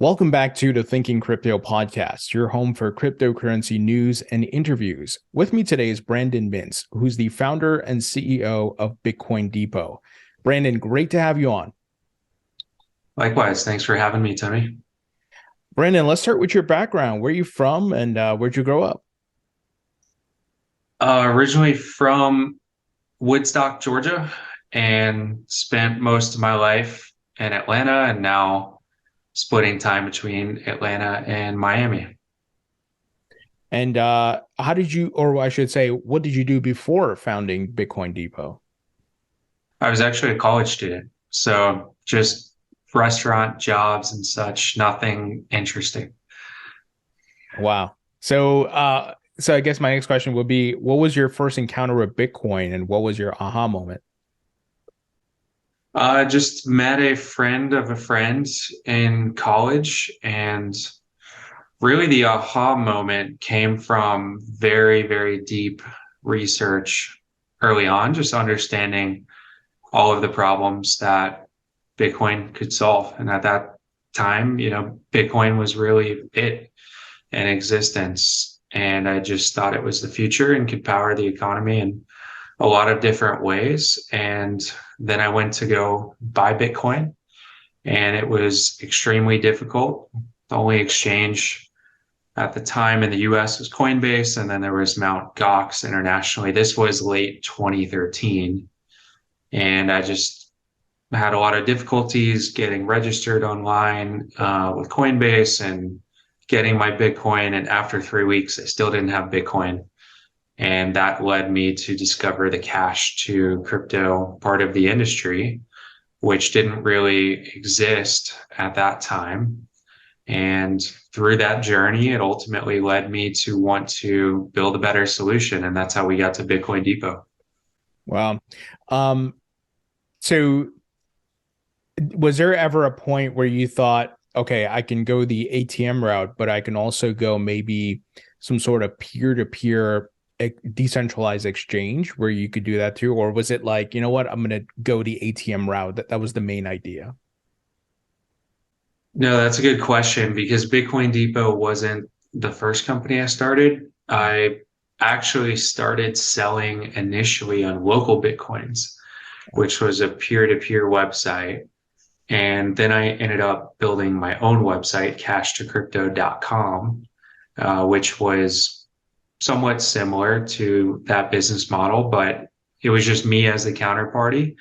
Welcome back to the Thinking Crypto podcast, your home for cryptocurrency news and interviews. With me today is Brandon Mintz, who's the founder and CEO of Bitcoin Depot. Brandon, great to have you on. Likewise, thanks for having me, Tony. Brandon, let's start with your background. Where are you from and where'd you grow up? Originally from Woodstock, Georgia, and spent most of my life in Atlanta and now splitting time between Atlanta and Miami. And how did you, or I should say, what did you do before founding Bitcoin Depot? I was actually a college student, so just restaurant jobs and such, nothing interesting. Wow. So I guess my next question would be, what was your first encounter with Bitcoin and what was your aha moment? Just met a friend of a friend in college, and really the aha moment came from very, very deep research early on, just understanding all of the problems that Bitcoin could solve. And at that time, Bitcoin was really it in existence. And I just thought it was the future and could power the economy in a lot of different ways. And then I went to go buy Bitcoin, and it was extremely difficult. The only exchange at the time in the US was Coinbase, and then there was Mt. Gox internationally. This was late 2013. And I just had a lot of difficulties getting registered online with Coinbase and getting my Bitcoin. And after 3 weeks, I still didn't have Bitcoin. And that led me to discover the cash to crypto part of the industry, which didn't really exist at that time. And through that journey, it ultimately led me to want to build a better solution. And that's how we got to Bitcoin Depot. Wow. Um, so was there ever a point where you thought, okay, I can go the ATM route, but I can also go maybe some sort of peer-to-peer decentralized exchange where you could do that too? Or was it like, you know what, I'm going to go the ATM route? That was the main idea. No, that's a good question because Bitcoin Depot wasn't the first company I started. I actually started selling initially on local Bitcoins, which was a peer-to-peer website. And then I ended up building my own website, cashtocrypto.com, which was somewhat similar to that business model, but it was just me as the counterparty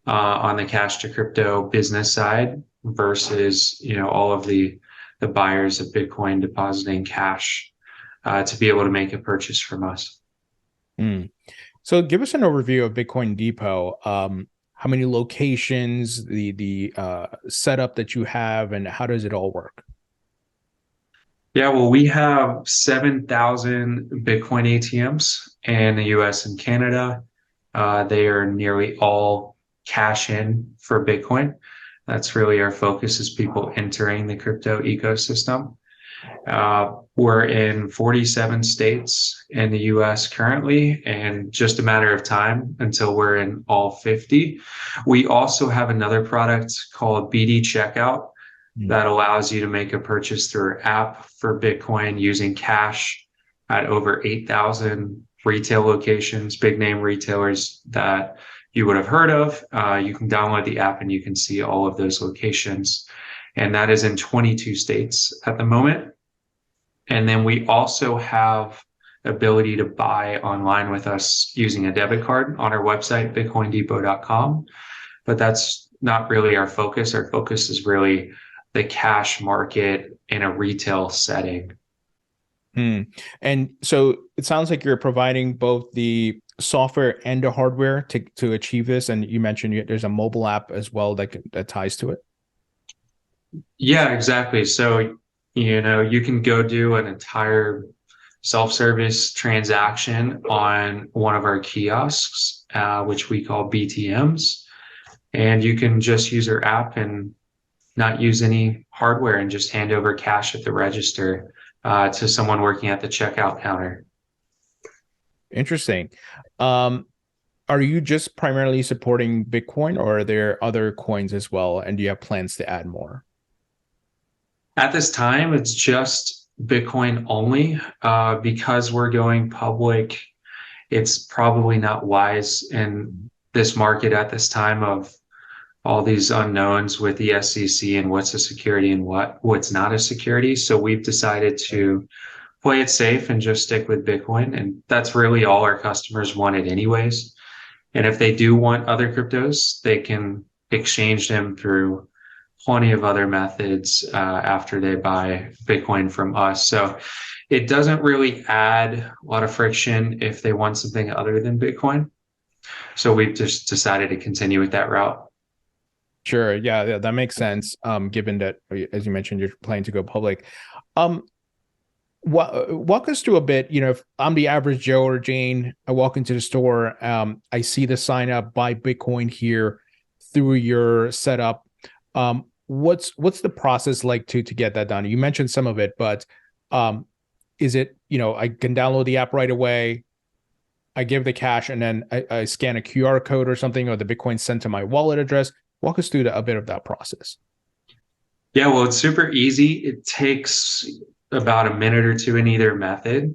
on the cash to crypto business side versus all of the buyers of Bitcoin depositing cash to be able to make a purchase from us. Mm. So give us an overview of Bitcoin Depot. How many locations, the setup that you have, and how does it all work? Yeah, well, we have 7,000 Bitcoin ATMs in the US and Canada. They are nearly all cash in for Bitcoin. That's really our focus is people entering the crypto ecosystem. We're in 47 states in the US currently, and just a matter of time until we're in all 50. We also have another product called BD Checkout Mm. that allows you to make a purchase through our app for Bitcoin using cash at over 8,000 retail locations, big name retailers that you would have heard of. You can download the app and you can see all of those locations. And that is in 22 states at the moment. And then we also have ability to buy online with us using a debit card on our website, bitcoindepot.com. But that's not really our focus. Our focus is really the cash market in a retail setting. Hmm. And so it sounds like you're providing both the software and the hardware to achieve this. And you mentioned there's a mobile app as well that ties to it. Yeah, exactly. So, you can go do an entire self-service transaction on one of our kiosks, which we call BTMs. And you can just use our app and not use any hardware and just hand over cash at the register to someone working at the checkout counter. Interesting. Um, are you just primarily supporting Bitcoin or are there other coins as well? And do you have plans to add more? At this time, it's just Bitcoin only. Because we're going public, it's probably not wise in this market at this time of all these unknowns with the SEC and what's a security and what's not a security. So we've decided to play it safe and just stick with Bitcoin. And that's really all our customers wanted anyways. And if they do want other cryptos, they can exchange them through plenty of other methods after they buy Bitcoin from us. So it doesn't really add a lot of friction if they want something other than Bitcoin. So we've just decided to continue with that route. Sure. Yeah, yeah, that makes sense. Given that, as you mentioned, you're planning to go public. Um, walk us through a bit. If I'm the average Joe or Jane, I walk into the store, I see the sign up, buy Bitcoin here through your setup. What's the process like to get that done? You mentioned some of it, but is it, I can download the app right away, I give the cash, and then I scan a QR code or something, or the Bitcoin sent to my wallet address? Walk us through a bit of that process. Yeah, well, it's super easy. It takes about a minute or two in either method.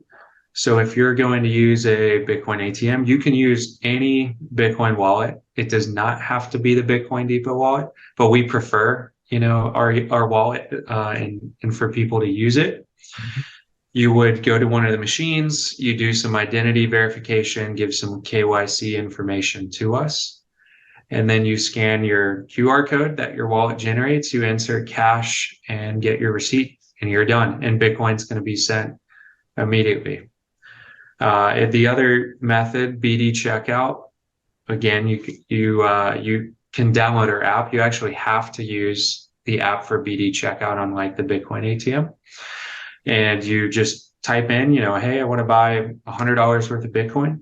So if you're going to use a Bitcoin ATM, you can use any Bitcoin wallet. It does not have to be the Bitcoin Depot wallet, but we prefer, our wallet and for people to use it. Mhm. You would go to one of the machines, you do some identity verification, give some KYC information to us, and then you scan your QR code that your wallet generates, you insert cash and get your receipt, and you're done. And Bitcoin's going to be sent immediately. The other method, BD checkout, again, you can download our app. You actually have to use the app for BD checkout, unlike the Bitcoin ATM. And you just type in, hey, I want to buy $100 worth of Bitcoin.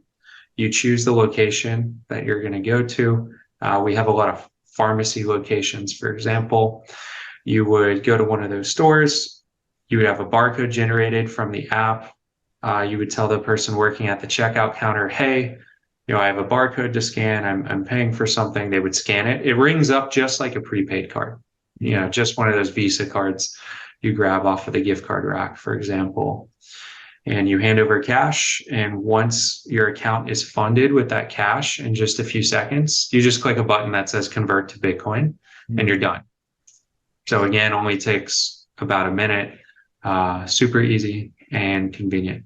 You choose the location that you're going to go to. We have a lot of pharmacy locations, for example. You would go to one of those stores. You would have a barcode generated from the app. You would tell the person working at the checkout counter, hey, I have a barcode to scan. I'm paying for something. They would scan it. It rings up just like a prepaid card, just one of those Visa cards you grab off of the gift card rack, for example. And you hand over cash. And once your account is funded with that cash in just a few seconds, you just click a button that says convert to Bitcoin and you're done. So again, only takes about a minute. Super easy and convenient.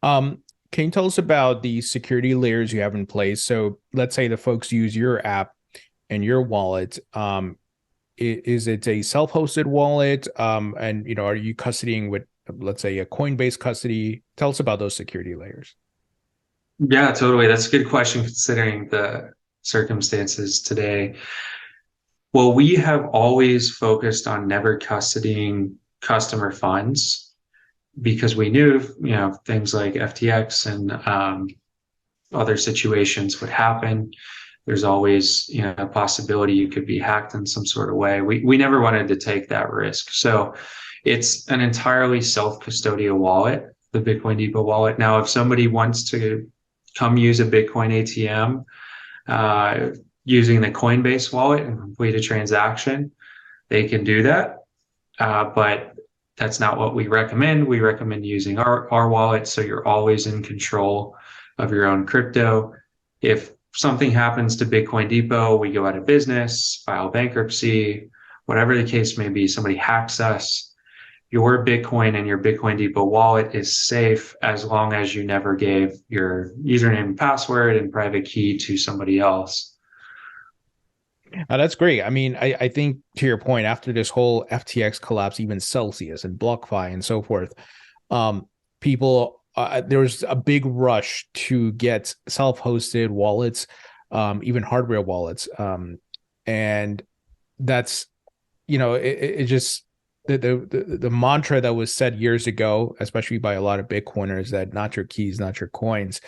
Can you tell us about the security layers you have in place? So let's say the folks use your app and your wallet. Is it a self-hosted wallet? And are you custodying with, let's say, a Coinbase custody? Tell us about those security layers. Yeah, totally. That's a good question considering the circumstances today. Well, we have always focused on never custodying customer funds because we knew, things like FTX and other situations would happen. There's always, a possibility you could be hacked in some sort of way. We never wanted to take that risk. So it's an entirely self-custodial wallet, the Bitcoin Depot wallet. Now, if somebody wants to come use a Bitcoin ATM using the Coinbase wallet and complete a transaction, they can do that. But that's not what we recommend. We recommend using our wallet so you're always in control of your own crypto. If something happens to Bitcoin Depot, we go out of business, file bankruptcy, whatever the case may be, somebody hacks us, your Bitcoin and your Bitcoin Depot wallet is safe as long as you never gave your username and password and private key to somebody else. That's great. I mean, I think to your point, after this whole FTX collapse, even Celsius and BlockFi and so forth, people, there was a big rush to get self-hosted wallets, even hardware wallets. And that's, it just, the mantra that was said years ago, especially by a lot of Bitcoiners, that not your keys, not your coins,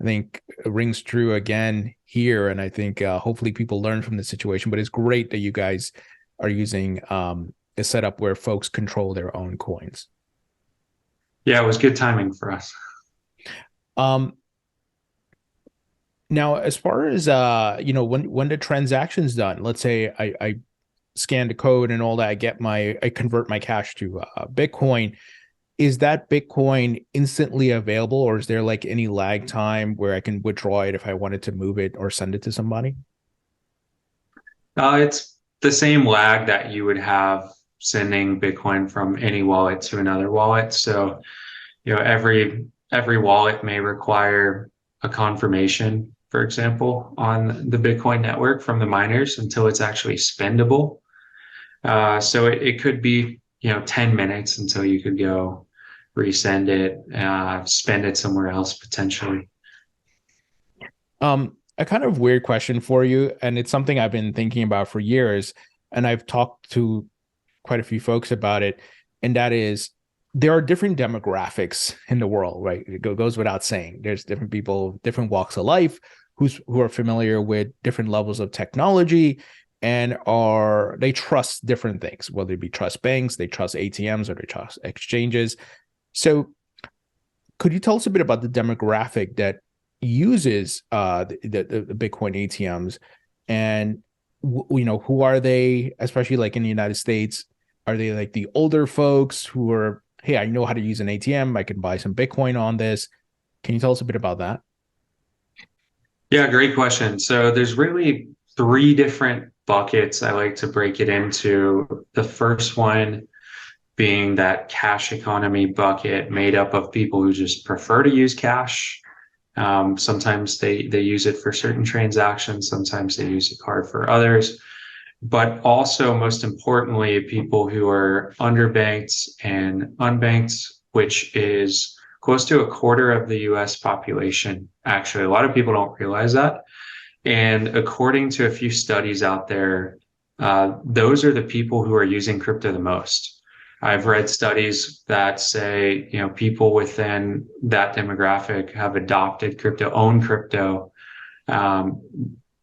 I think rings true again here. And I think hopefully people learn from the situation. But it's great that you guys are using a setup where folks control their own coins. Yeah, it was good timing for us. Um, Now, as far as when the transaction's done, let's say I scan the code and all that, I convert my cash to Bitcoin. Is that Bitcoin instantly available, or is there like any lag time where I can withdraw it if I wanted to move it or send it to somebody? It's the same lag that you would have sending Bitcoin from any wallet to another wallet. So, every wallet may require a confirmation, for example, on the Bitcoin network from the miners until it's actually spendable. So it could be, 10 minutes until you could go resend it, spend it somewhere else potentially. A kind of weird question for you, and it's something I've been thinking about for years, and I've talked to quite a few folks about it, and that is there are different demographics in the world, right? It goes without saying. There's different people, different walks of life, who are familiar with different levels of technology, and are they trust different things, whether it be trust banks, they trust ATMs, or they trust exchanges. So could you tell us a bit about the demographic that uses the Bitcoin ATMs, and who are they, especially like in the United States? Are they like the older folks who are, hey, I know how to use an ATM, I can buy some Bitcoin on this? Can you tell us a bit about that? Yeah, great question. So there's really three different buckets I like to break it into. The first one being that cash economy bucket made up of people who just prefer to use cash. Sometimes they use it for certain transactions, sometimes they use a card for others, but also most importantly, people who are underbanked and unbanked, which is close to a quarter of the US population. Actually, a lot of people don't realize that. And according to a few studies out there, those are the people who are using crypto the most. I've read studies that say, people within that demographic have adopted crypto, own crypto, um,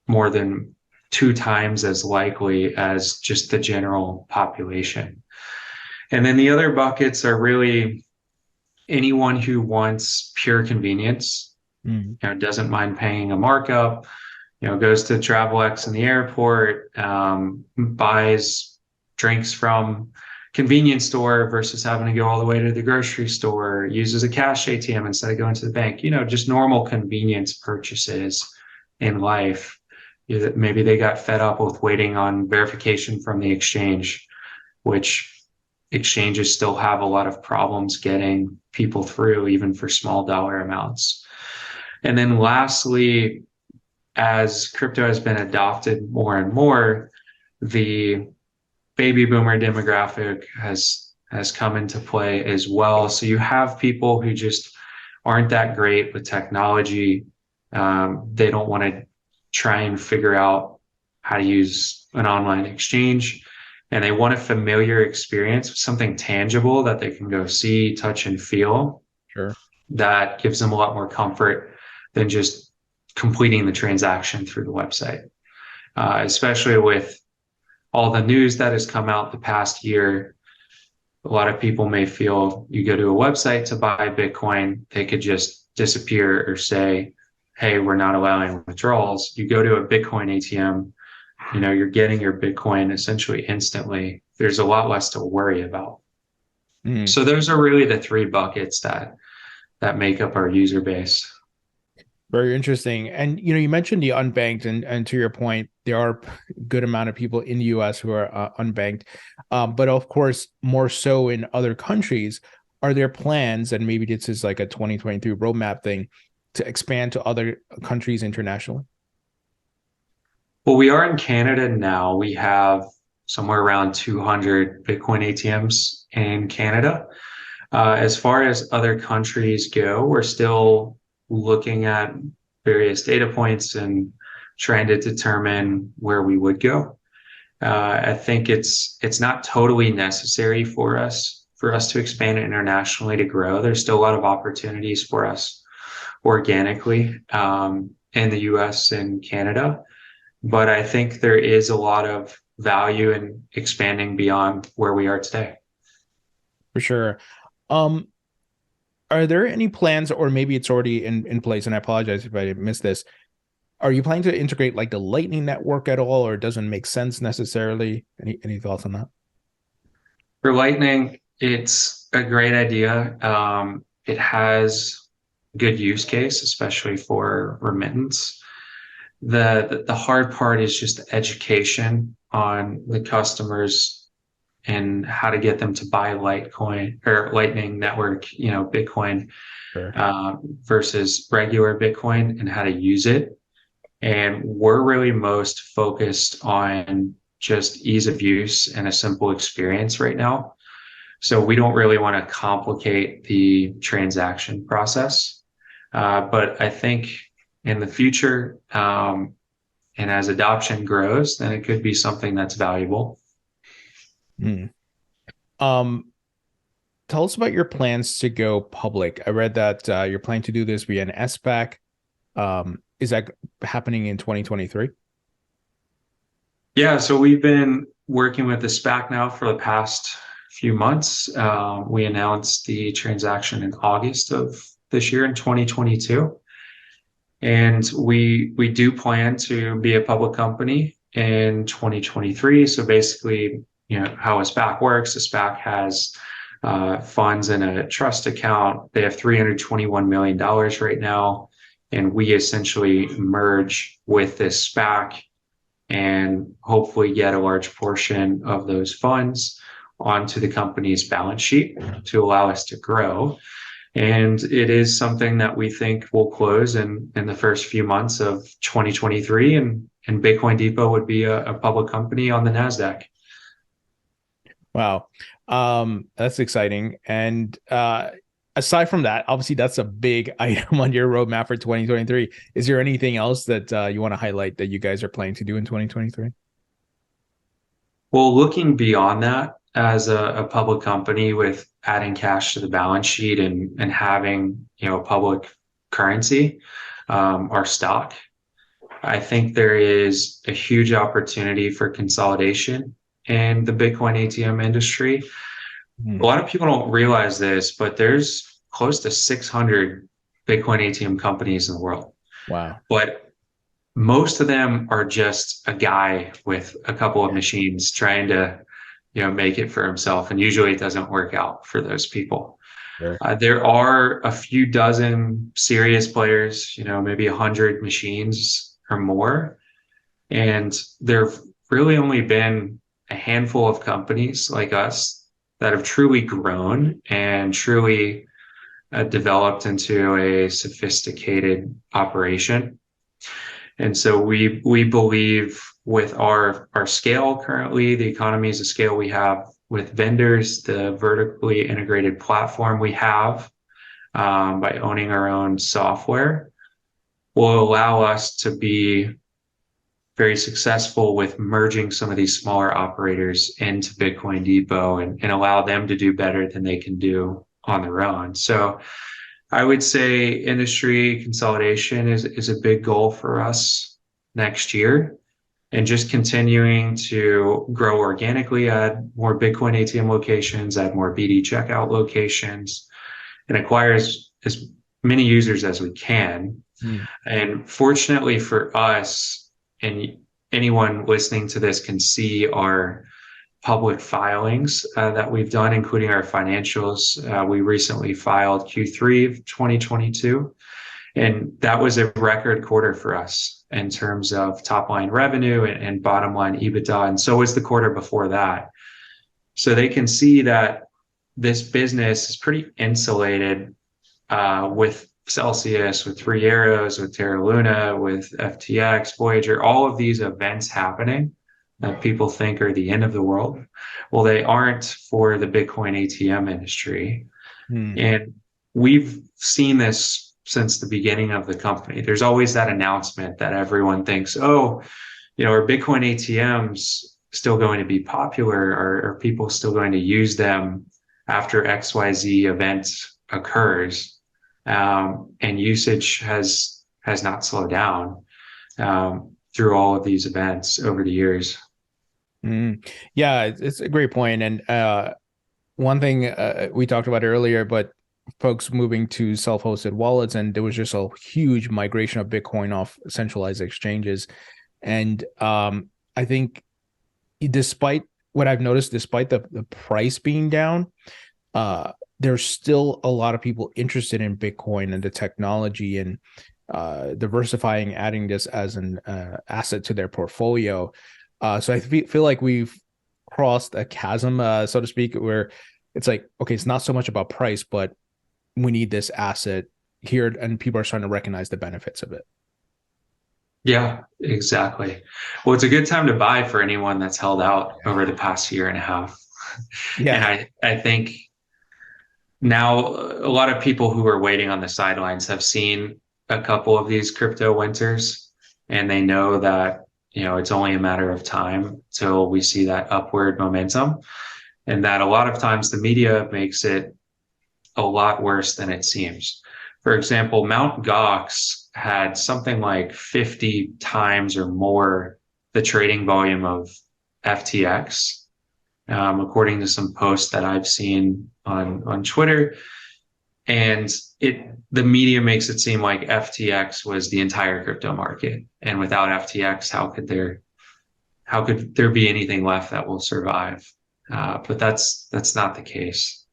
more than two times as likely as just the general population. And then the other buckets are really anyone who wants pure convenience, Mm, doesn't mind paying a markup, goes to TravelX in the airport, buys drinks from convenience store versus having to go all the way to the grocery store, uses a cash ATM instead of going to the bank, just normal convenience purchases in life. Maybe they got fed up with waiting on verification from the exchange, which exchanges still have a lot of problems getting people through, even for small dollar amounts. And then lastly, as crypto has been adopted more and more, the baby boomer demographic has come into play as well. So you have people who just aren't that great with technology. They don't want to try and figure out how to use an online exchange, and they want a familiar experience, something tangible that they can go see, touch, and feel. sure. That gives them a lot more comfort than just completing the transaction through the website, especially with all the news that has come out the past year. A lot of people may feel you go to a website to buy Bitcoin, they could just disappear or say, hey, we're not allowing withdrawals. You go to a Bitcoin ATM, you're getting your Bitcoin essentially instantly. There's a lot less to worry about. Mm. So those are really the three buckets that make up our user base. Very interesting. And you mentioned the unbanked, and to your point, there are a good amount of people in the US who are unbanked. But of course, more so in other countries. Are there plans, and maybe this is like a 2023 roadmap thing, to expand to other countries internationally? Well, we are in Canada now. We have somewhere around 200 Bitcoin ATMs in Canada. As far as other countries go, we're still looking at various data points and trying to determine where we would go. I think it's not totally necessary for us to expand internationally to grow. There's still a lot of opportunities for us organically, in the US and Canada. But I think there is a lot of value in expanding beyond where we are today. For sure. Um, are there any plans, or maybe it's already in place, and I apologize if I missed this, Are you planning to integrate like the Lightning Network at all, or it doesn't make sense necessarily? Any thoughts on that? For Lightning, it's a great idea. It has good use case, especially for remittance. The hard part is just the education on the customers and how to get them to buy Litecoin or Lightning Network, Bitcoin Sure. versus regular Bitcoin and how to use it. And we're really most focused on just ease of use and a simple experience right now. So we don't really want to complicate the transaction process. But I think in the future, and as adoption grows, then it could be something that's valuable. Hmm. Um, Tell us about your plans to go public. I read that you're planning to do this via an SPAC. Is that happening in 2023? Yeah, so we've been working with the SPAC now for the past few months. We announced the transaction in August of this year in 2022. And we do plan to be a public company in 2023. So basically, how a SPAC works, a SPAC has funds in a trust account. They have $321 million right now. And we essentially merge with this SPAC and hopefully get a large portion of those funds onto the company's balance sheet to allow us to grow. And it is something that we think will close in the first few months of 2023. And Bitcoin Depot would be a public company on the NASDAQ. Wow. That's exciting. And aside from that, obviously that's a big item on your roadmap for 2023. Is there anything else that you want to highlight that you guys are planning to do in 2023? Well, looking beyond that, as a public company with adding cash to the balance sheet and having, a public currency, our stock, I think there is a huge opportunity for consolidation in the Bitcoin ATM industry. A Hmm. lot of people don't realize this, but there's close to 600 Bitcoin ATM companies in the world. Wow. But most of them are just a guy with a couple of machines trying to, make it for himself. And usually it doesn't work out for those people. Sure. There are a few dozen serious players, maybe 100 machines or more. And there've really only been a handful of companies like us that have truly grown and truly developed into a sophisticated operation. And so we believe with our scale currently, the economies of scale we have with vendors, the vertically integrated platform we have by owning our own software will allow us to be very successful with merging some of these smaller operators into Bitcoin Depot and allow them to do better than they can do on their own. So I would say industry consolidation is a big goal for us next year and just continuing to grow organically, add more Bitcoin ATM locations, add more BD checkout locations, and acquire as many users as we can. Hmm. And fortunately for us, and anyone listening to this can see our public filings that we've done, including our financials. We recently filed Q3 of 2022, and that was a record quarter for us in terms of top line revenue and bottom line EBITDA. And so was the quarter before that. So they can see that this business is pretty insulated with Celsius, with Three Arrows, with Terra Luna, with FTX, Voyager, all of these events happening that people think are the end of the world. Well, they aren't for the Bitcoin ATM industry. Hmm. And we've seen this since the beginning of the company. There's always that announcement that everyone thinks, oh, are Bitcoin ATMs still going to be popular? Are people still going to use them after XYZ event occurs? And usage has not slowed down through all of these events over the years. Yeah, it's a great point. And one thing we talked about earlier, but folks moving to self-hosted wallets, and there was just a huge migration of Bitcoin off centralized exchanges. And I think despite what I've noticed, despite the price being down, there's still a lot of people interested in Bitcoin and the technology and diversifying, adding this as an asset to their portfolio. So I feel like we've crossed a chasm, so to speak, where it's like, okay, it's not so much about price, but we need this asset here, and people are starting to recognize the benefits of it. Yeah, exactly. Well, it's a good time to buy for anyone that's held out over the past year and a half. And Yeah. I think now a lot of people who are waiting on the sidelines have seen a couple of these crypto winters, and they know that, it's only a matter of time till we see that upward momentum, and that a lot of times the media makes it a lot worse than it seems. For example, Mt. Gox had something like 50 times or more the trading volume of FTX, according to some posts that I've seen on Twitter. And the media makes it seem like FTX was the entire crypto market. And without FTX, how could there be anything left that will survive? But that's not the case.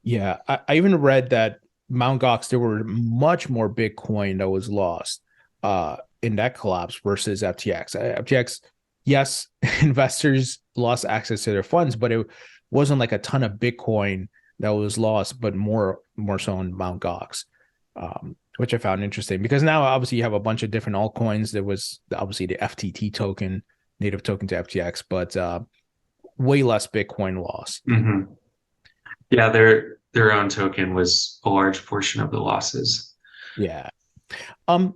Yeah, I even read that Mt. Gox, there were much more Bitcoin that was lost in that collapse versus FTX. FTX, yes, investors lost access to their funds, but it wasn't like a ton of Bitcoin that was lost, but more so in Mt. Gox, which I found interesting because now obviously you have a bunch of different altcoins. There was obviously the FTT token, native token to FTX, but way less Bitcoin lost. Mm-hmm. Yeah, their own token was a large portion of the losses. Yeah. Um,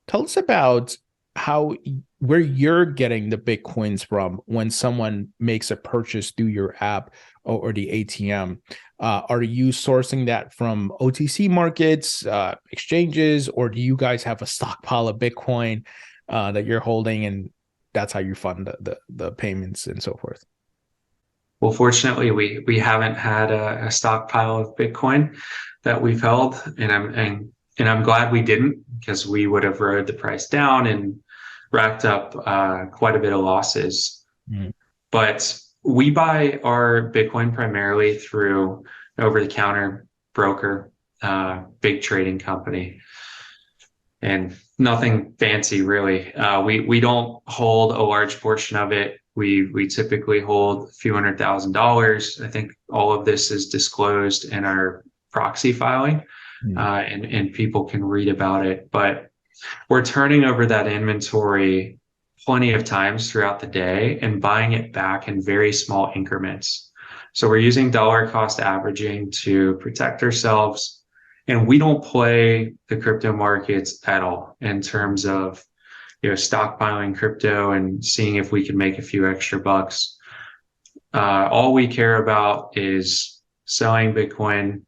Tell us about how where you're getting the Bitcoins from when someone makes a purchase through your app or the ATM. Are you sourcing that from OTC markets, exchanges, or do you guys have a stockpile of Bitcoin that you're holding, and that's how you fund the payments and so forth? Well, fortunately, we haven't had a stockpile of Bitcoin that we've held, and I'm glad we didn't, because we would have rode the price down and racked up quite a bit of losses. Mm. But we buy our Bitcoin primarily through over-the-counter broker, big trading company, and nothing fancy really. We don't hold a large portion of it. We typically hold a few $100,000. I think all of this is disclosed in our proxy filing, Mm. and people can read about it. But we're turning over that inventory plenty of times throughout the day and buying it back in very small increments. So we're using dollar cost averaging to protect ourselves. And we don't play the crypto markets at all in terms of, stockpiling crypto and seeing if we can make a few extra bucks. All we care about is selling Bitcoin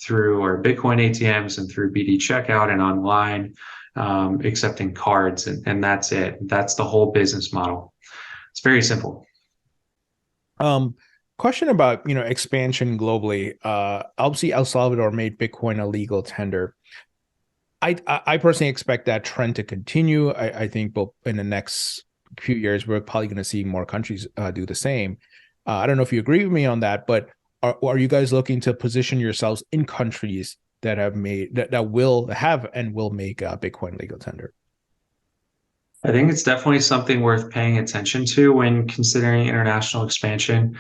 through our Bitcoin ATMs and through BD checkout and online, accepting cards, and that's it. That's the whole business model. It's very simple. Um, Question about expansion globally. Obviously, El Salvador made Bitcoin a legal tender. I personally expect that trend to continue. I think both in the next few years, we're probably going to see more countries do the same. I don't know if you agree with me on that, but are you guys looking to position yourselves in countries that have made that will have and will make Bitcoin legal tender? I think it's definitely something worth paying attention to when considering international expansion,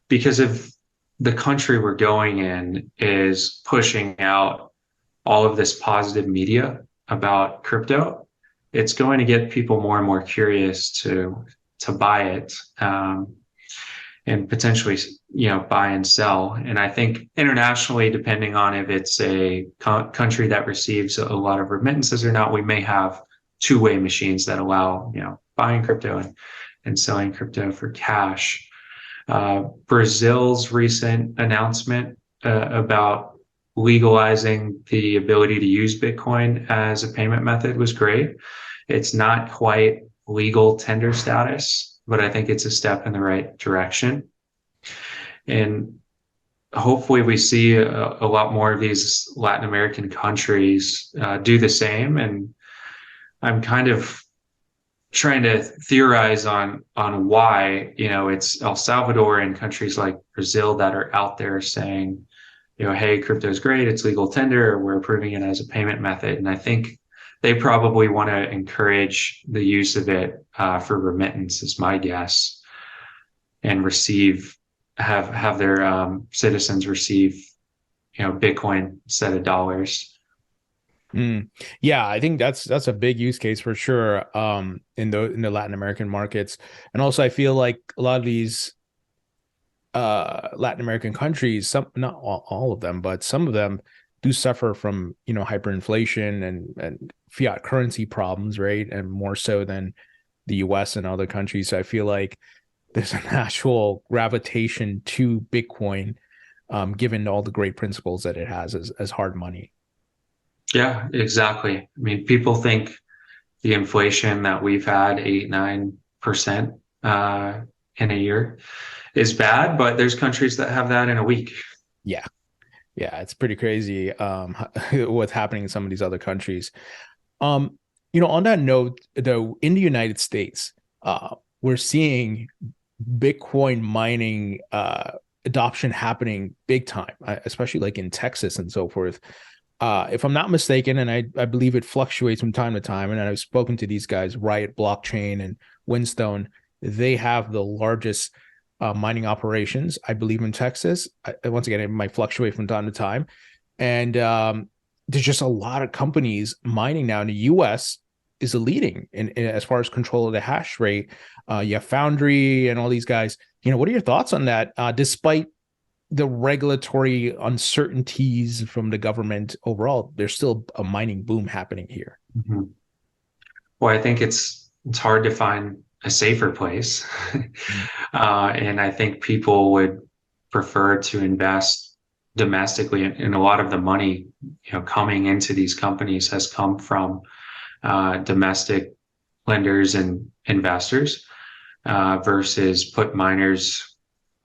because if the country we're going in is pushing out all of this positive media about crypto, it's going to get people more and more curious to buy it, and potentially, buy and sell. And I think internationally, depending on if it's a country that receives a lot of remittances or not, we may have two-way machines that allow, buying crypto and selling crypto for cash. Brazil's recent announcement about legalizing the ability to use Bitcoin as a payment method was great. It's not quite legal tender status, but I think it's a step in the right direction. And hopefully we see a lot more of these Latin American countries do the same. And I'm kind of trying to theorize on why, it's El Salvador and countries like Brazil that are out there saying, hey, crypto is great, it's legal tender, we're approving it as a payment method. And I think they probably want to encourage the use of it for remittance, is my guess, and have their citizens receive, Bitcoin instead of dollars. Mm. Yeah, I think that's a big use case for sure, in the Latin American markets. And also I feel like a lot of these Latin American countries, some, not all of them, but some of them do suffer from, hyperinflation and fiat currency problems, right? And more so than the US and other countries. So I feel like there's an actual gravitation to Bitcoin, given all the great principles that it has as hard money. Yeah, exactly. I mean, people think the inflation that we've had, 8, 9% in a year, is bad, but there's countries that have that in a week. Yeah. Yeah, it's pretty crazy, what's happening in some of these other countries. On that note, though, in the United States, we're seeing Bitcoin mining adoption happening big time, especially like in Texas and so forth. If I'm not mistaken, and I believe it fluctuates from time to time, and I've spoken to these guys, Riot Blockchain and Whinstone, they have the largest mining operations, I believe, in Texas. Once again, it might fluctuate from time to time. And there's just a lot of companies mining now in the US is leading in as far as control of the hash rate. You have Foundry and all these guys. What are your thoughts on that? Despite the regulatory uncertainties from the government overall, there's still a mining boom happening here. Mhm. Well, I think it's hard to find a safer place. And I think people would prefer to invest domestically. And a lot of the money, coming into these companies has come from domestic lenders and investors versus put miners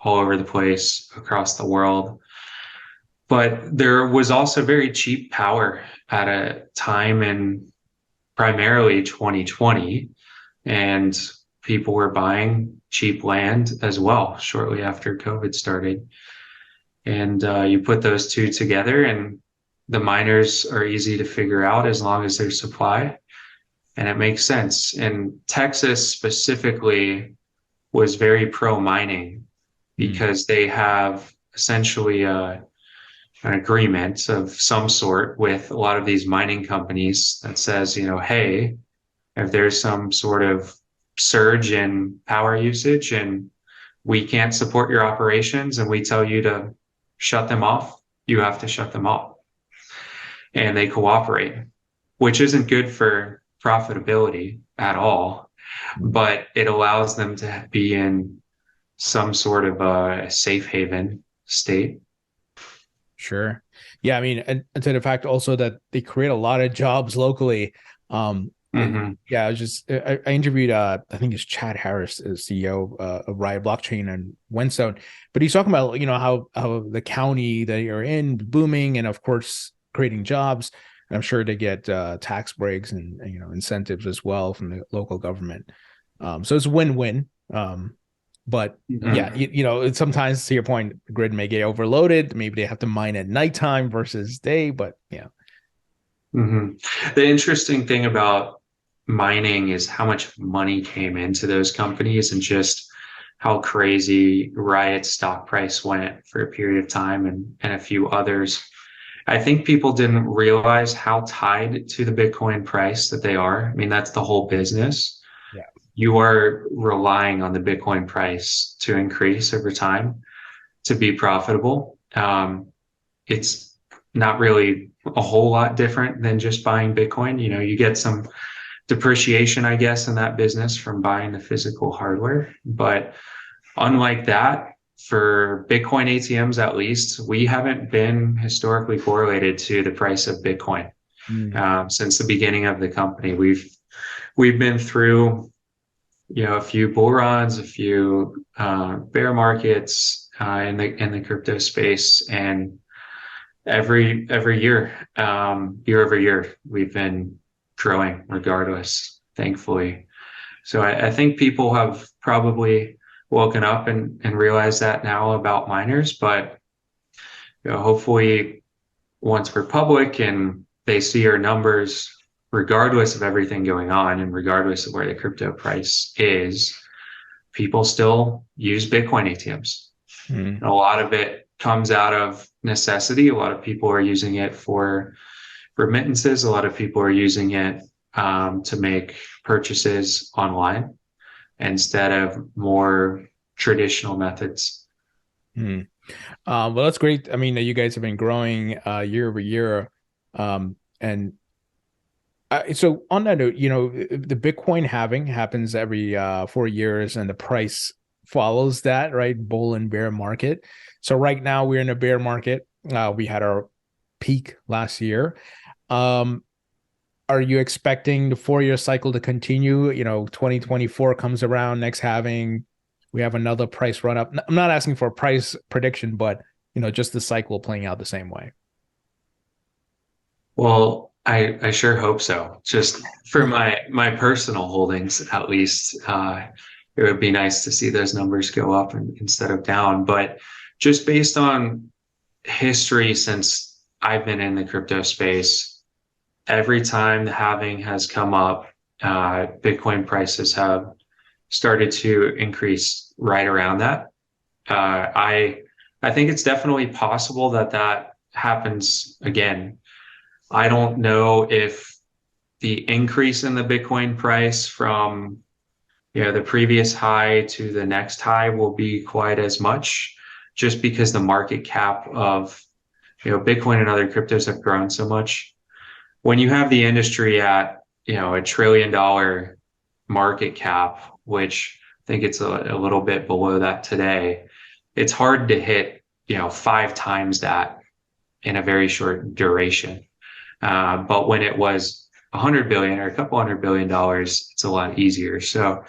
all over the place across the world. But there was also very cheap power at a time in primarily 2020, and people were buying cheap land as well shortly after COVID started. And you put those two together, and the miners are easy to figure out as long as there's supply, and it makes sense. And Texas specifically was very pro mining Mm. because they have essentially an agreement of some sort with a lot of these mining companies that says, hey, if there's some sort of surge in power usage and we can't support your operations and we tell you to shut them off, you have to shut them off. And they cooperate, which isn't good for profitability at all, but it allows them to be in some sort of a safe haven state. Sure. Yeah, I mean, and to the fact also that they create a lot of jobs locally. Mm-hmm. Yeah, I was just I interviewed I think it's Chad Harris, the CEO of Riot Blockchain and Whinstone, but he's talking about how the county that you're in booming and of course creating jobs. And I'm sure they get tax breaks and incentives as well from the local government. So it's win-win. But yeah, Mm-hmm. sometimes to your point, the grid may get overloaded. Maybe they have to mine at nighttime versus day. But yeah. Mm-hmm. The interesting thing about mining is how much money came into those companies and just how crazy Riot's stock price went for a period of time, and a few others. I think people didn't realize how tied to the Bitcoin price that they are. I mean, that's the whole business. Yeah. You are relying on the Bitcoin price to increase over time to be profitable. It's not really a whole lot different than just buying Bitcoin. You get some depreciation, I guess, in that business from buying the physical hardware. But unlike that, for Bitcoin ATMs, at least, we haven't been historically correlated to the price of Bitcoin Mm. since the beginning of the company. We've been through, a few bull runs, a few bear markets, in the crypto space, and every year, year over year, we've been growing regardless, thankfully. So I think people have probably woken up and realized that now about miners, but hopefully once we're public and they see our numbers, regardless of everything going on and regardless of where the crypto price is, people still use Bitcoin ATMs. Mm. And a lot of it comes out of necessity. A lot of people are using it for remittances. A lot of people are using it to make purchases online instead of more traditional methods. Mm. Well, that's great. I mean, you guys have been growing year over year. And so on that note, the Bitcoin halving happens every 4 years, and the price follows that, right? Bull and bear market. So right now we're in a bear market. We had our peak last year. Um, are you expecting the 4 year cycle to continue? 2024 comes around, next halving, we have another price run up. I'm not asking for a price prediction, but just the cycle playing out the same way. Well, I sure hope so. Just for my personal holdings, at least, it would be nice to see those numbers go up instead of down. But just based on history since I've been in the crypto space, every time the halving has come up, Bitcoin prices have started to increase right around that. I think it's definitely possible that that happens again. I don't know if the increase in the Bitcoin price from the previous high to the next high will be quite as much, just because the market cap of Bitcoin and other cryptos have grown so much. When you have the industry at $1 trillion market cap, which I think it's a little bit below that today, it's hard to hit 5 times that in a very short duration. But when it was 100 billion or a couple $100 billion, it's a lot easier. So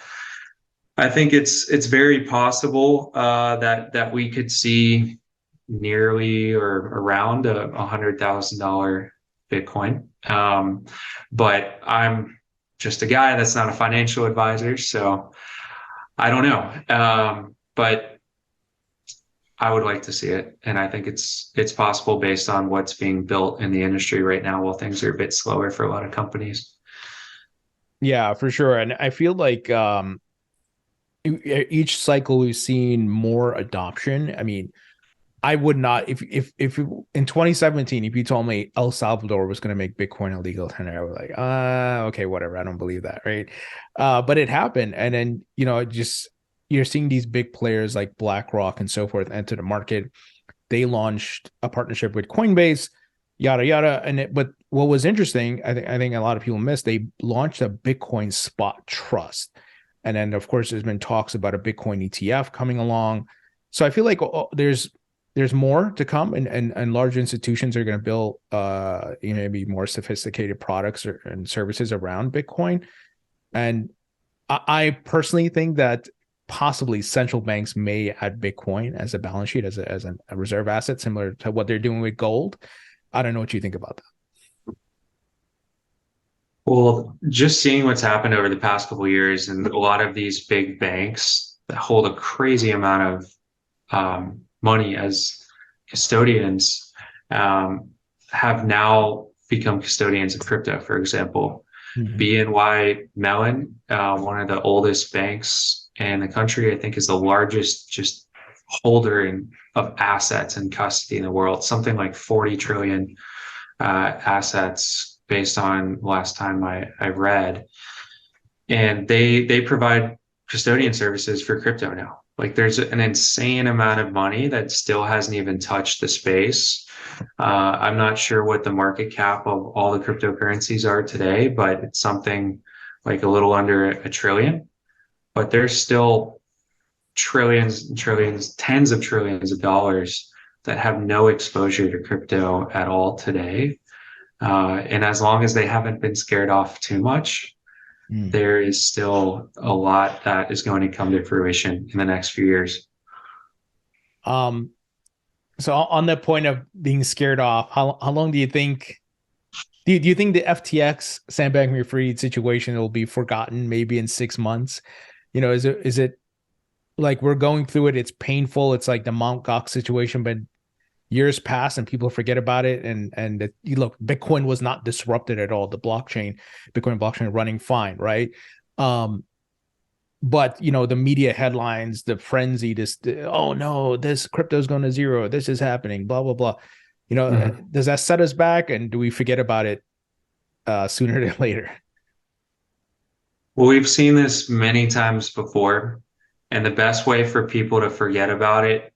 I think it's very possible that we could see nearly or around $100,000 Bitcoin. But I'm just a guy that's not a financial advisor, so I don't know. But I would like to see it, and I think it's possible based on what's being built in the industry right now. While things are a bit slower for a lot of companies. Yeah, for sure. And I feel like each cycle we've seen more adoption. I mean, I would not if in 2017, if you told me El Salvador was going to make Bitcoin illegal tender, I was like, okay, whatever. I don't believe that, right? But it happened, and then just you're seeing these big players like BlackRock and so forth enter the market. They launched a partnership with Coinbase, yada yada. But what was interesting, I think a lot of people missed. They launched a Bitcoin spot trust, and then of course there's been talks about a Bitcoin ETF coming along. So I feel like there's more to come, and large institutions are going to build maybe more sophisticated products and services around Bitcoin. And I personally think that possibly central banks may add Bitcoin as a balance sheet, as a reserve asset, similar to what they're doing with gold. I don't know what you think about that. Well, just seeing what's happened over the past couple of years, and a lot of these big banks that hold a crazy amount of money as custodians have now become custodians of crypto. For example, Mm-hmm. BNY Mellon, one of the oldest banks in the country, I think is the largest just holder of assets in custody in the world, something like 40 trillion assets based on last time I read. And they provide custodian services for crypto now. Like there's an insane amount of money that still hasn't even touched the space. I'm not sure what the market cap of all the cryptocurrencies are today, but it's something like a little under $1 trillion. But there's still trillions and trillions, tens of trillions of dollars that have no exposure to crypto at all today. And as long as they haven't been scared off too much, there is still a lot that is going to come to fruition in the next few years. Um, so on the point of being scared off, how long do you think? Do you think the FTX Sam Bankman-Fried situation will be forgotten maybe in 6 months? Is it like we're going through it? It's painful. It's like the Mt. Gox situation, but years pass and people forget about it. You look, Bitcoin was not disrupted at all. Bitcoin blockchain running fine, right? Um, but the media headlines, the frenzy, oh no, this crypto's going to zero, this is happening, blah blah blah. Mhm. Does that set us back, and do we forget about it sooner than later? Well, we've seen this many times before, and the best way for people to forget about it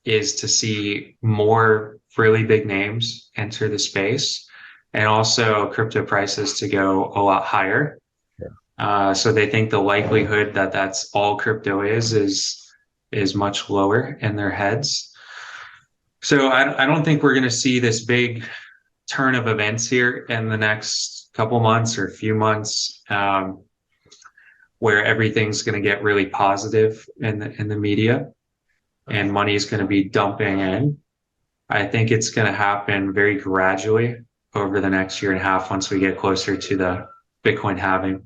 is to see more really big names enter the space and also crypto prices to go a lot higher. So they think the likelihood that that's all crypto is much lower in their heads. So I don't think we're going to see this big turn of events here in the next couple months or few months, where everything's going to get really positive in the media and money is going to be dumping in. I think it's going to happen very gradually over the next year and a half once we get closer to the Bitcoin halving.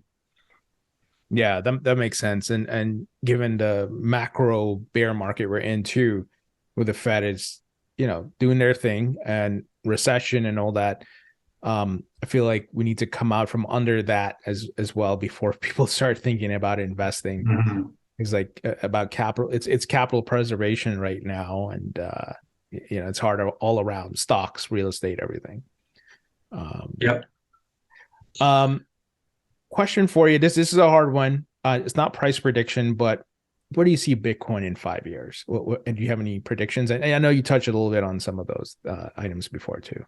Yeah, that makes sense. And given the macro bear market we're in too, with the Fed is, doing their thing and recession and all that, I feel like we need to come out from under that as well before people start thinking about investing. Mm-hmm. It's like about capital. It's capital preservation right now, and it's hard all around: stocks, real estate, everything. Um, Yep. um, Question for you. This is a hard one. It's not price prediction, but where do you see Bitcoin in 5 years? And do you have any predictions? And I know you touched a little bit on some of those items before too.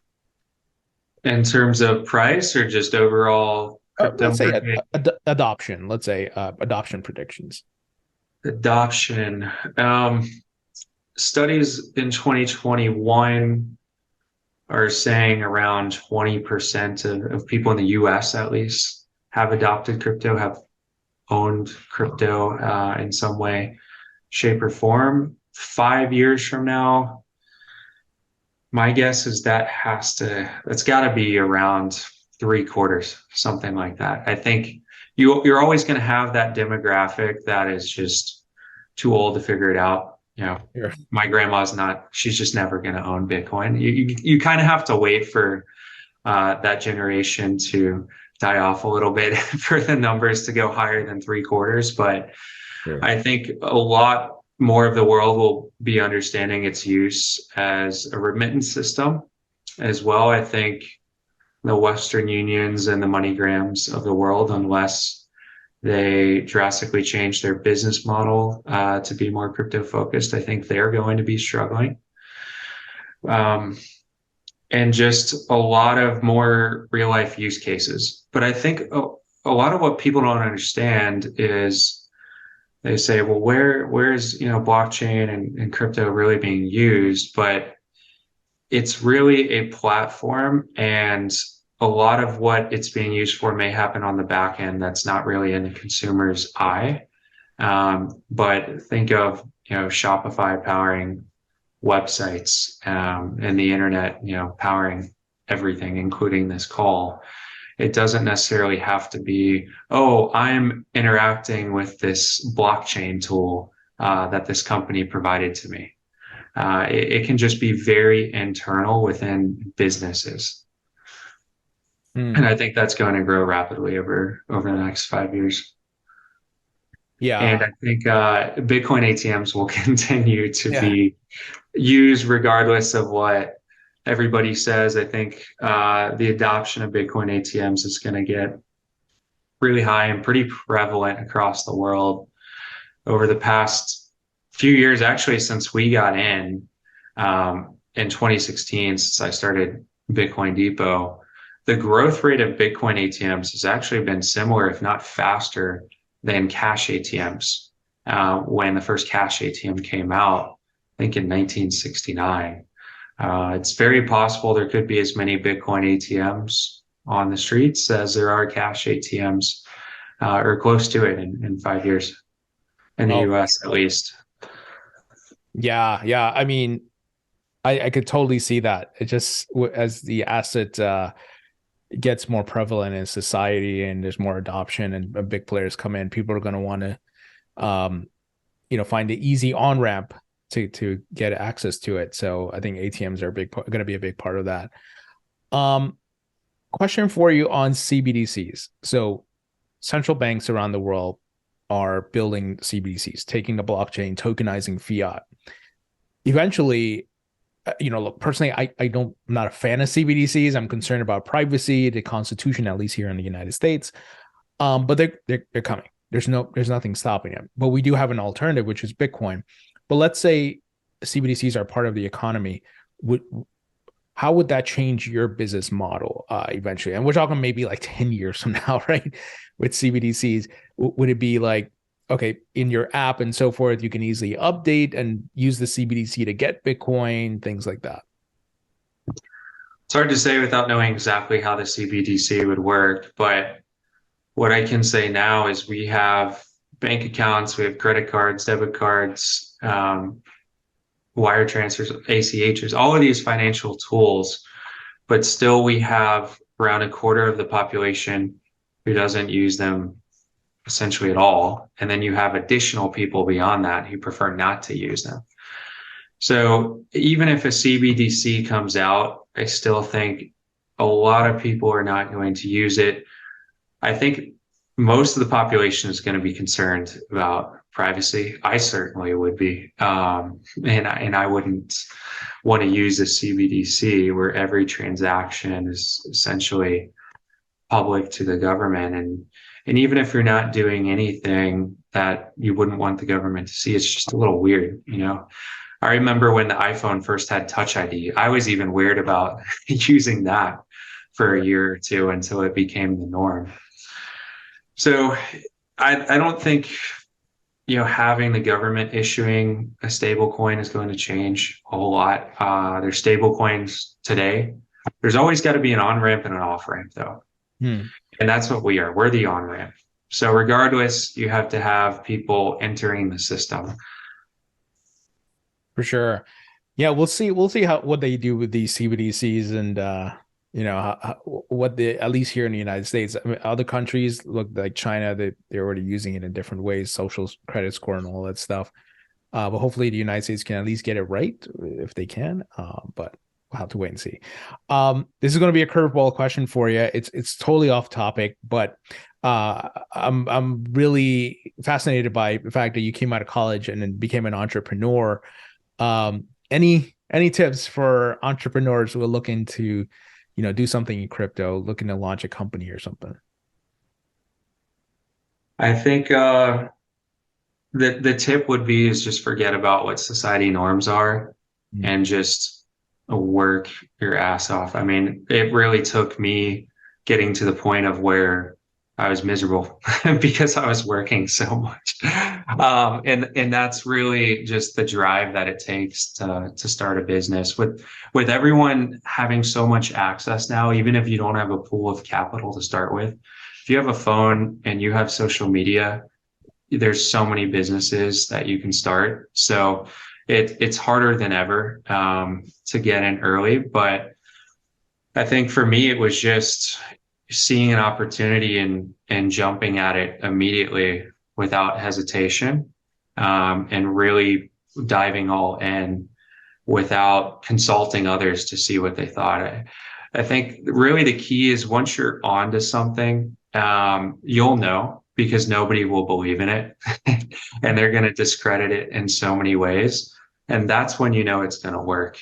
In terms of price or just overall crypto Let's say market adoption. Let's say adoption predictions. adoption, um, studies in 2021 are saying around 20% of people in the US at least have adopted crypto, have owned crypto in some way, shape, or form. 5 years from now, my guess is that's got to be around three quarters, something like that. I think you're always going to have that demographic that is just too old to figure it out. Sure. My grandma's not, she's just never going to own Bitcoin. You kind of have to wait for that generation to die off a little bit for the numbers to go higher than three quarters. But Sure. I think a lot more of the world will be understanding its use as a remittance system as well. I think the Western Unions and the MoneyGrams of the world, unless they drastically change their business model to be more crypto focused, I think they're going to be struggling. Um, and just a lot of more real life use cases. But I think a lot of what people don't understand is they say, well, where's blockchain and crypto really being used? But it's really a platform, and a lot of what it's being used for may happen on the back end that's not really in the consumer's eye. But think of Shopify powering websites, and the internet powering everything, including this call. It doesn't necessarily have to be, oh, I'm interacting with this blockchain tool that this company provided to me. It can just be very internal within businesses. Hmm. And I think that's going to grow rapidly over the next 5 years. And Yeah. I think Bitcoin ATMs will continue to Yeah. be used regardless of what everybody says. I think the adoption of Bitcoin ATMs is going to get really high and pretty prevalent across the world over the past few years, actually, since we got in 2016, since I started Bitcoin Depot. The growth rate of Bitcoin ATMs has actually been similar, if not faster, than cash ATMs. When the first cash ATM came out, I think in 1969. It's very possible there could be as many Bitcoin ATMs on the streets as there are cash ATMs, or close to it in 5 years in the Oh, US at least. Yeah, yeah. I mean, I could totally see that. It just as the asset gets more prevalent in society and there's more adoption and big players come in, people are going to want to find the easy on ramp to get access to it. So I think ATMs are going to be a big part of that. Um, Question for you on CBDCs. So central banks around the world are building CBDCs, taking the blockchain, tokenizing fiat. Eventually, look, personally, I'm not a fan of CBDCs. I'm concerned about privacy, the Constitution, at least here in the United States. But they're coming. There's nothing stopping them. But we do have an alternative, which is Bitcoin. But let's say CBDCs are part of the economy. Would How would that change your business model eventually? And we're talking maybe like 10 years from now, right? With CBDCs, would it be like, okay, in your app and so forth, you can easily update and use the CBDC to get Bitcoin, things like that? It's hard to say without knowing exactly how the CBDC would work, but what I can say now is we have bank accounts, we have credit cards, debit cards, wire transfers, ACHs, all of these financial tools, but still we have around a quarter of the population who doesn't use them essentially at all. And then you have additional people beyond that who prefer not to use them. So even if a CBDC comes out, I still think a lot of people are not going to use it. I think most of the population is going to be concerned about privacy. I certainly would be, and I wouldn't want to use a CBDC where every transaction is essentially public to the government. And even if you're not doing anything that you wouldn't want the government to see, it's just a little weird, you know. I remember when the iPhone first had Touch ID, I was even weird about using that for a year or two until it became the norm. So I don't think, having the government issuing a stable coin is going to change a whole lot. There's stable coins today. There's always got to be an on ramp and an off ramp, though. Hmm. And that's what we are. We're the on ramp. So regardless, you have to have people entering the system. For sure. Yeah, we'll see how what they do with these CBDCs and what the at least here in the United States. I mean, other countries look like China, they're already using it in different ways, social credit score and all that stuff. But hopefully the United States can at least get it right if they can. But we'll have to wait and see. This is going to be a curveball question for you. It's totally off topic, but I'm really fascinated by the fact that you came out of college and then became an entrepreneur. Any tips for entrepreneurs who are looking to, do something in crypto, looking to launch a company or something? I think the tip would be is just forget about what society norms are Mm. and just work your ass off. I mean, it really took me getting to the point of where I was miserable because I was working so much. And that's really just the drive that it takes to start a business. With everyone having so much access now, even if you don't have a pool of capital to start with, if you have a phone and you have social media, there's so many businesses that you can start. So it's harder than ever to get in early. But I think for me, it was just seeing an opportunity and jumping at it immediately without hesitation, and really diving all in without consulting others to see what they thought. I think really the key is once you're onto something, you'll know because nobody will believe in it and they're going to discredit it in so many ways. And that's when you know it's going to work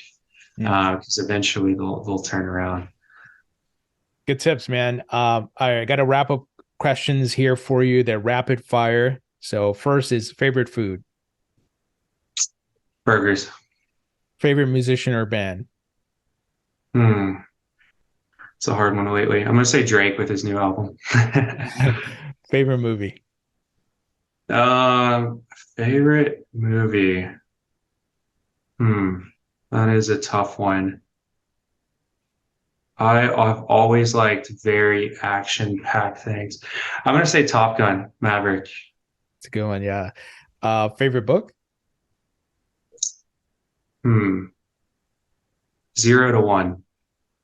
Mm. because eventually they'll turn around. Good tips, man. All right, I got to wrap up questions here for you. They're rapid fire. So first is favorite food, Burgers. favorite musician or band, Hmm. It's a hard one lately. I'm going to say Drake with his new album. favorite movie. um, Favorite movie. Hmm. That is a tough one. I've always liked very action-packed things. I'm going to say Top Gun, Maverick. It's a good one. Yeah. Favorite book. Hmm. 0 to 1.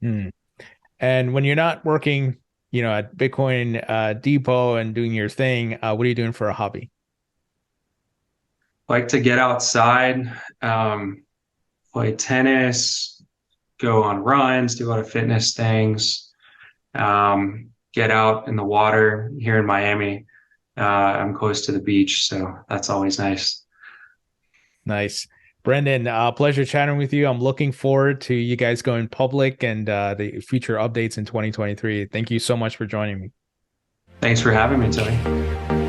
Hmm. And when you're not working, at Bitcoin Depot and doing your thing, what are you doing for a hobby? Like to get outside, um, play tennis, go on runs, do a lot of fitness things, get out in the water here in Miami. I'm close to the beach, so that's always nice. Nice. Brendan, pleasure chatting with you. I'm looking forward to you guys going public and the future updates in 2023. Thank you so much for joining me. Thanks for having me, Tony.